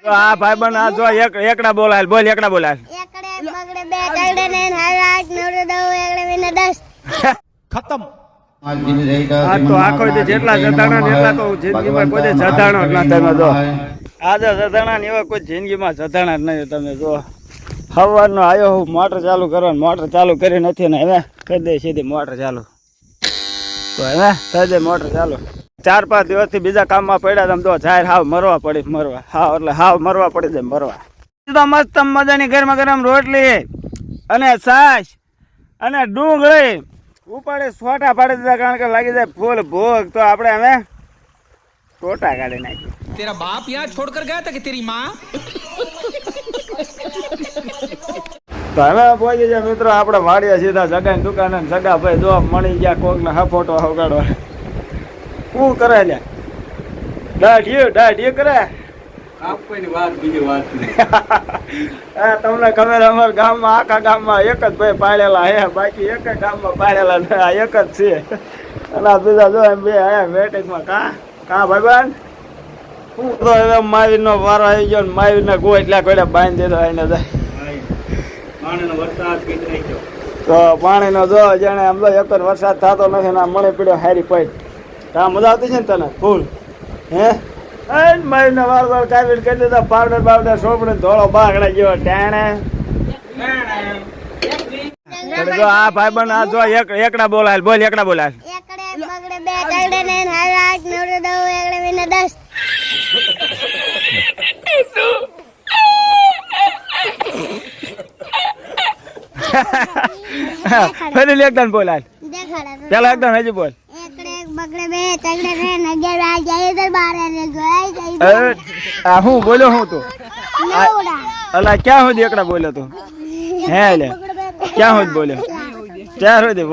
આ ભાઈબંધ આ જો એકડા બોલાય બોલ એકડા બોલાય એકડે બગડે બે તગડે ને 8 9 10 એકડે વિને 10 ખતમ આ તો આખો જેટલા જધાણા ને એટલા તો જિંદગીમાં કોઈ જધાણો જ ના તમે જો આજે જધાણા ને એવા કોઈ જિંદગીમાં જધાણા જ નહીં તમે જો સવારનો આવ્યો હું મોટર ચાલુ કરવાનું મોટર ચાલુ કરી નથી ને હવે કરી દે સીધી મોટર ચાલુ તો હવે થઈ દે મોટર ચાલુ 4-5 દિવસથી બીજા કામમાં પડ્યા તમે તો જાહેર હાવ મરવા પડી મરવા હાવ એટલે હાવ મરવા પડી જાય મરવા તો મસ્ત મજાની ગરમા ગરમ રોટલી અને છાશ અને ડુંગળી ઉપાડે છોટા પાડી દીધા કારણ કે લાગી જાય ફૂલ ભોગ તો આપણે હવે ટોટા કાઢી નાખી तेरा बाप यहाँ छोड़कर गया था कि तेरी माँ તો હવે પહોંચી જાય મિત્રો આપણે વાડીએ સીધા જગાની દુકાને જગા ભાઈ જો મળી ગયા કોકને હફોટો હવગાડવા શું કરે લે દાઢીએ કરે તમને ખબર અમારા ગામમાં આખા ગામમાં એક જ ભાઈ પાડેલા હે બાકી એક જ ગામમાં પાડેલા એક જ છે અને બીજા જો એમ બે આયા વેટેજમાં કા ભાઈબંધ હું તો હવે માવીર નો વારો આવી ગયો માવીર ને ગો એટલા કોડે બાંધી દીધો એને તો પાણીનો જો જાણે આમ તો એક વરસાદ થતો નથી ને મણે પીડ્યો હારી પડ તા મજા આવતી છે ને તને ફૂલ હે મારીને વાર કાપી કરી દીધા પાવડર સોપડે ધોળો બાગડા જેવો ટેણે જો આ ભાઈબંધ આ જો એકડા બોલાય બોલ એકડા બોલાય એકડે બગડે બે તગડે ને 8 9 10 એકડે વિને 10 ફરી એકદમ બોલાય દેખાડા ચાલો એકદમ હજી બોલ એકડે બગડે બે તગડે ને 11 આ જાય તો 12 ગઈ જાય આ હું બોલ્યો હું તું નવડા અલા ક્યાં સુધી એકડા બોલ્યો તું હે લે ક્યાં સુધી બોલ્યો ત્યાં સુધી